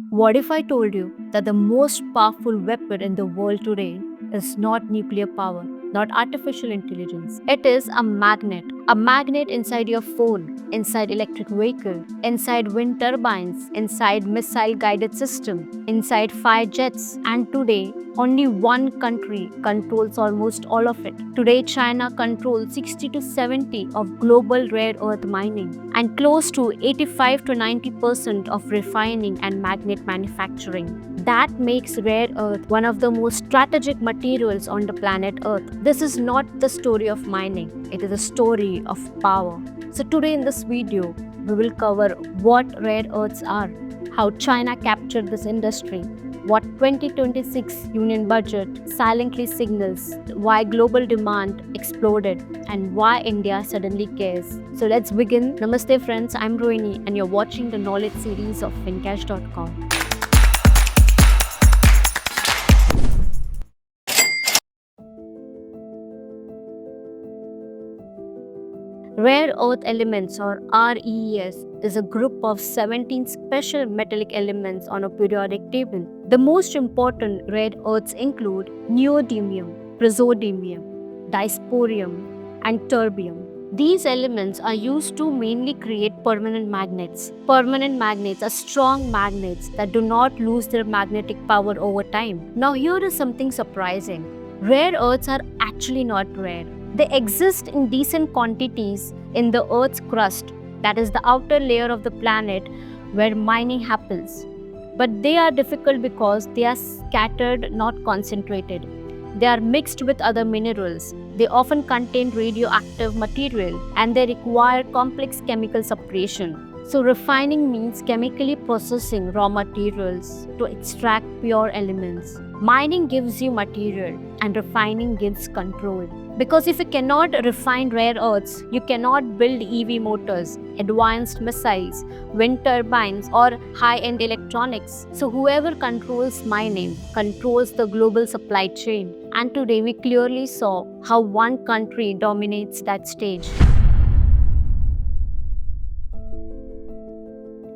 What if I told you that the most powerful weapon in the world today is not nuclear power, not artificial intelligence? It is a magnet. A magnet inside your phone, inside electric vehicle, inside wind turbines, inside missile guided system, inside fire jets. And today, only one country controls almost all of it. Today, China controls 60 to 70 of global rare earth mining and close to 85 to 90% of refining and magnet manufacturing. That makes rare earth one of the most strategic materials on the planet Earth. This is not the story of mining, it is a story of power. So today in this video, we will cover what rare earths are, how China captured this industry, what 2026 union budget silently signals, why global demand exploded, and why India suddenly cares. So let's begin. Namaste friends, I'm Rohini and you're watching the knowledge series of fincash.com. Rare earth elements or RES is a group of 17 special metallic elements on a periodic table. The most important rare earths include neodymium, praseodymium, dysprosium, and terbium. These elements are used to mainly create permanent magnets. Permanent magnets are strong magnets that do not lose their magnetic power over time. Now here is something surprising. Rare earths are actually not rare. They exist in decent quantities in the Earth's crust, that is the outer layer of the planet where mining happens. But they are difficult because they are scattered, not concentrated. They are mixed with other minerals. They often contain radioactive material and they require complex chemical separation. So refining means chemically processing raw materials to extract pure elements. Mining gives you material and refining gives control. Because if you cannot refine rare earths, you cannot build EV motors, advanced missiles, wind turbines, or high-end electronics. So whoever controls mining controls the global supply chain. And today we clearly saw how one country dominates that stage.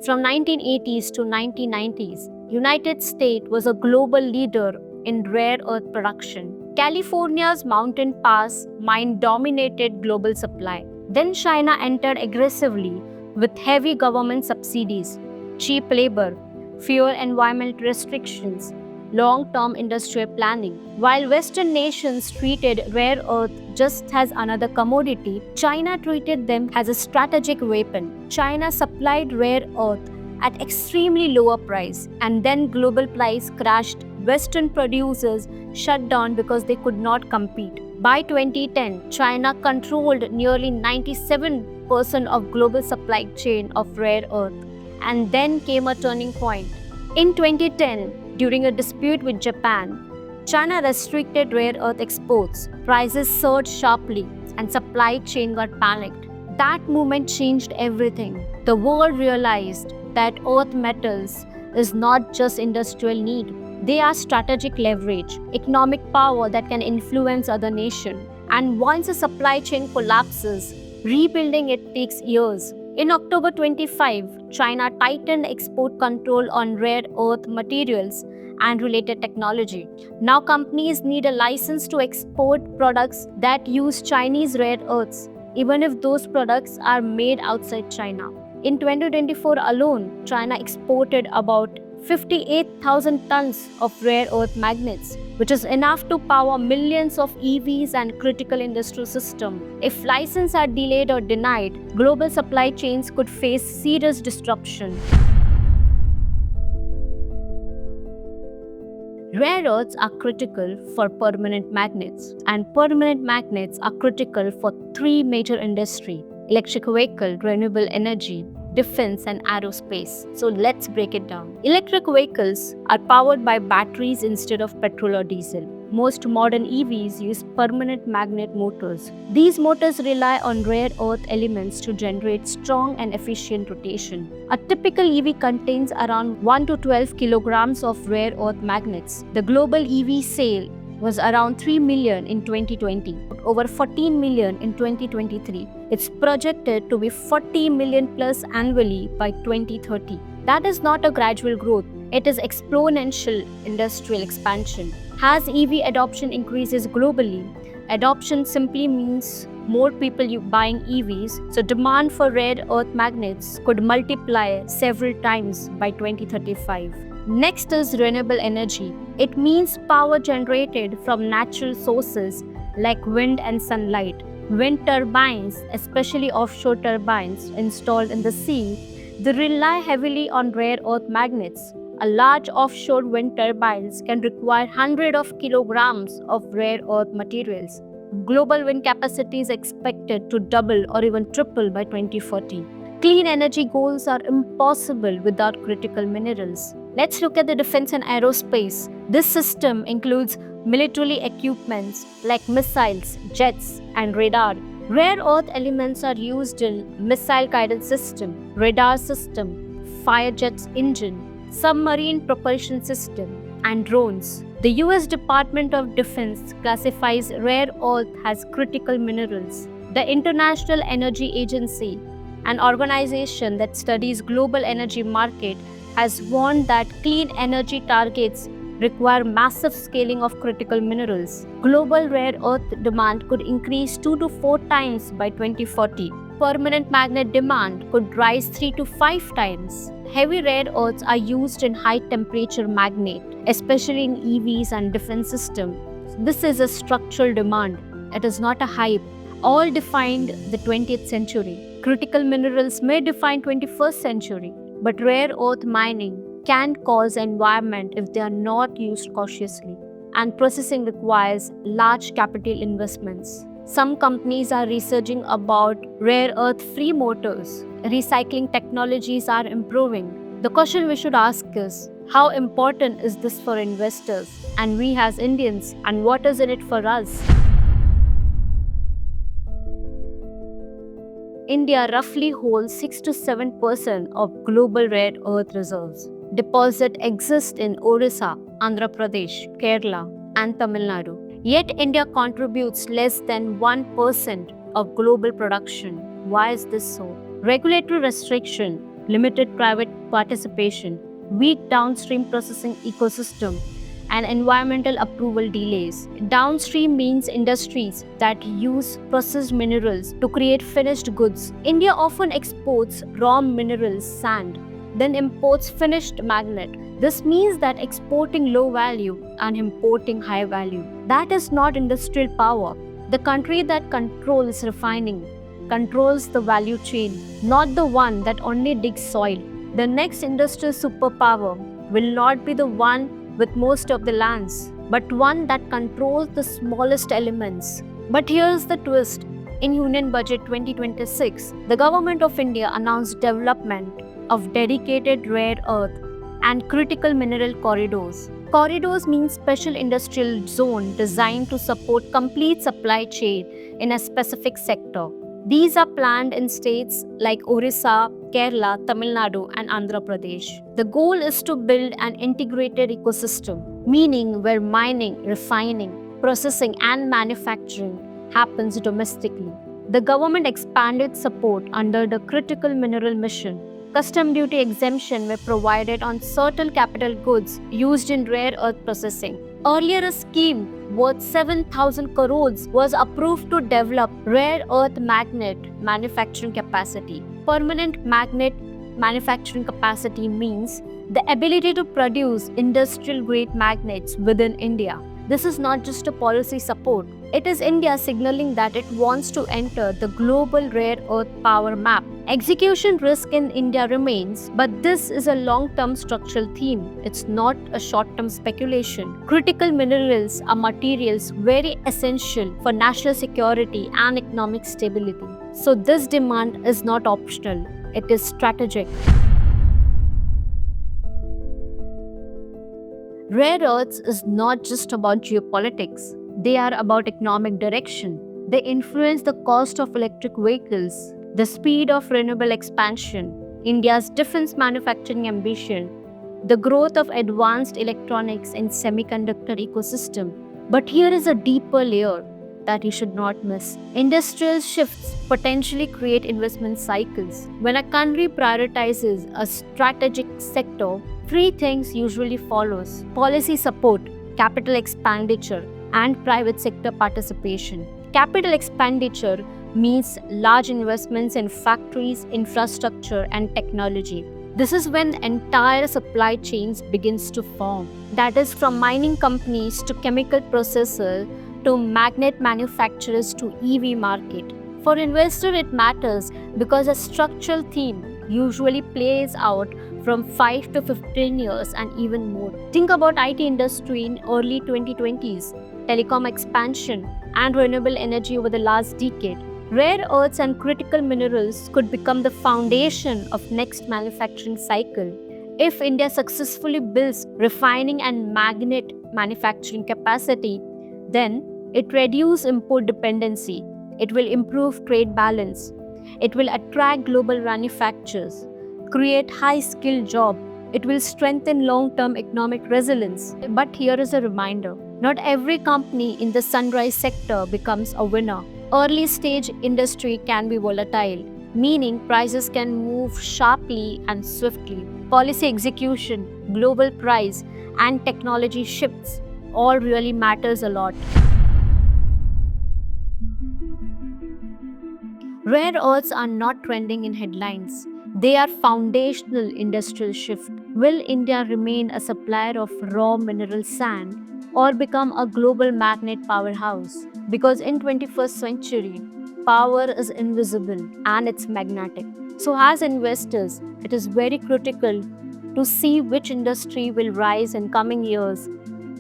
From 1980s to 1990s, United States was a global leader in rare earth production. California's Mountain Pass mine dominated global supply. Then China entered aggressively with heavy government subsidies, cheap labor, fewer environmental restrictions, long-term industrial planning. While Western nations treated rare earth just as another commodity, China treated them as a strategic weapon. China supplied rare earth at extremely lower price, and then global price crashed. Western producers shut down because they could not compete. By 2010, China controlled nearly 97% of global supply chain of rare earth. And then came a turning point. In 2010, during a dispute with Japan, China restricted rare earth exports. Prices surged sharply and supply chain got panicked. That movement changed everything. The world realized that earth metals is not just industrial need. They are strategic leverage, economic power that can influence other nations. And once a supply chain collapses, rebuilding it takes years. In October 25, China tightened export control on rare earth materials and related technology. Now companies need a license to export products that use Chinese rare earths, even if those products are made outside China. In 2024 alone, China exported about 58,000 tons of rare earth magnets, which is enough to power millions of EVs and critical industrial systems. If licenses are delayed or denied, global supply chains could face serious disruption. Rare earths are critical for permanent magnets, and permanent magnets are critical for three major industries: electric vehicle, renewable energy, defense and aerospace. So let's break it down. Electric vehicles are powered by batteries instead of petrol or diesel. Most modern EVs use permanent magnet motors. These motors rely on rare earth elements to generate strong and efficient rotation. A typical EV contains around 1 to 12 kilograms of rare earth magnets. The global EV sale was around 3 million in 2020, over 14 million in 2023. It's projected to be 40 million plus annually by 2030. That is not a gradual growth. It is exponential industrial expansion. As EV adoption increases globally, adoption simply means more people buying EVs, so demand for rare earth magnets could multiply several times by 2035. Next is renewable energy. It means power generated from natural sources like wind and sunlight. Wind turbines, especially offshore turbines installed in the sea, they rely heavily on rare earth magnets. A large offshore wind turbines can require hundreds of kilograms of rare earth materials. Global wind capacity is expected to double or even triple by 2040. Clean energy goals are impossible without critical minerals. Let's look at the defense and aerospace. This system includes military equipments like missiles, jets, and radar. Rare earth elements are used in missile guidance system, radar system, fire jets engine, submarine propulsion system, and drones. The US Department of Defense classifies rare earth as critical minerals. The International Energy Agency, an organization that studies global energy market, has warned that clean energy targets require massive scaling of critical minerals. Global rare earth demand could increase 2 to 4 times by 2040. Permanent magnet demand could rise 3 to 5 times. Heavy rare earths are used in high temperature magnet, especially in EVs and defense systems. This is a structural demand. It is not a hype. All defined the 20th century. Critical minerals may define 21st century, but rare earth mining can cause environment if they are not used cautiously, and processing requires large capital investments. Some companies are researching about rare earth free motors. Recycling technologies are improving. The question we should ask is, how important is this for investors and we as Indians, and what is in it for us? India roughly holds 6 to 7% of global rare earth reserves. Deposits exist in Orissa, Andhra Pradesh, Kerala, and Tamil Nadu. Yet India contributes less than 1% of global production. Why is this so? Regulatory restriction, limited private participation, weak downstream processing ecosystem, and environmental approval delays. Downstream means industries that use processed minerals to create finished goods. India often exports raw minerals, sand, then imports finished magnet. This means that exporting low value and importing high value. That is not industrial power. The country that controls refining controls the value chain, not the one that only digs soil. The next industrial superpower will not be the one with most of the lands, but one that controls the smallest elements. But here's the twist. In Union Budget 2026, the Government of India announced development of dedicated rare earth and critical mineral corridors. Corridors mean special industrial zone designed to support complete supply chain in a specific sector. These are planned in states like Orissa, Kerala, Tamil Nadu, and Andhra Pradesh. The goal is to build an integrated ecosystem, meaning where mining, refining, processing, and manufacturing happens domestically. The government expanded support under the Critical Mineral Mission. Custom duty exemption were provided on certain capital goods used in rare earth processing. Earlier, a scheme worth 7,000 crores was approved to develop rare earth magnet manufacturing capacity. Permanent magnet manufacturing capacity means the ability to produce industrial-grade magnets within India. This is not just a policy support. It is India signaling that it wants to enter the global rare earth power map. Execution risk in India remains, but this is a long-term structural theme. It's not a short-term speculation. Critical minerals are materials very essential for national security and economic stability. So this demand is not optional. It is strategic. Rare earths is not just about geopolitics. They are about economic direction. They influence the cost of electric vehicles, the speed of renewable expansion, India's defense manufacturing ambition, the growth of advanced electronics and semiconductor ecosystem. But here is a deeper layer that you should not miss. Industrial shifts potentially create investment cycles. When a country prioritizes a strategic sector, Three things usually follows: policy support, capital expenditure, and private sector participation. Capital expenditure means large investments in factories, infrastructure, and technology. This is when entire supply chains begins to form. That is from mining companies to chemical processors to magnet manufacturers to EV market. For investor it matters because a structural theme usually plays out from 5 to 15 years and even more. Think about IT industry in early 2020s, telecom expansion and renewable energy over the last decade. Rare earths and critical minerals could become the foundation of next manufacturing cycle. If India successfully builds refining and magnet manufacturing capacity, then it reduces import dependency. It will improve trade balance. It will attract global manufacturers, create high-skilled jobs. It will strengthen long-term economic resilience. But here is a reminder: not every company in the sunrise sector becomes a winner. Early stage industry can be volatile, meaning prices can move sharply and swiftly. Policy execution, global price, and technology shifts all really matters a lot. Rare earths are not trending in headlines. They are foundational industrial shift. Will India remain a supplier of raw mineral sand or become a global magnet powerhouse? Because in 21st century, power is invisible and it's magnetic. So as investors, it is very critical to see which industry will rise in coming years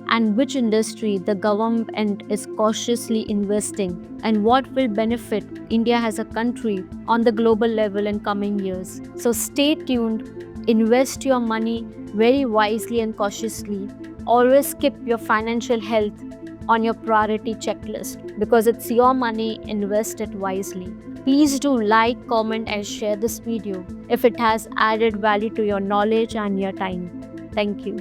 and which industry the government is cautiously investing and what will benefit India as a country on the global level in coming years. So stay tuned, invest your money very wisely and cautiously. Always keep your financial health on your priority checklist because it's your money, invest it wisely. Please do like, comment and share this video if it has added value to your knowledge and your time. Thank you.